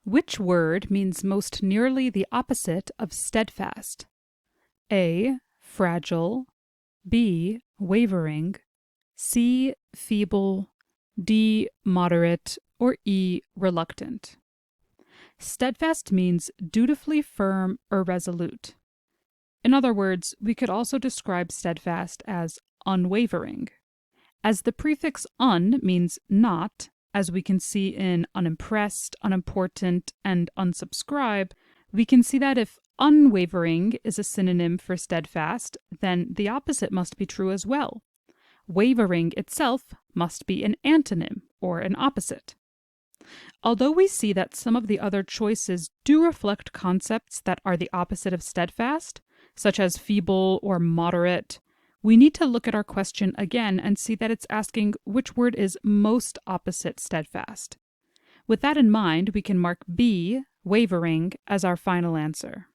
Which word means most nearly the opposite of steadfast? A. Fragile. B. Wavering. C. Feeble. D. Moderate. Or E. Reluctant. Steadfast means dutifully firm or resolute. In other words, we could also describe steadfast as unwavering. As the prefix un means not, as we can see in unimpressed, unimportant, and unsubscribe, we can see that if unwavering is a synonym for steadfast, then the opposite must be true as well. Wavering itself must be an antonym, or an opposite. Although we see that some of the other choices do reflect concepts that are the opposite of steadfast, such as feeble or moderate, we need to look at our question again and see that it's asking which word is most opposite steadfast. With that in mind, we can mark B, wavering, as our final answer.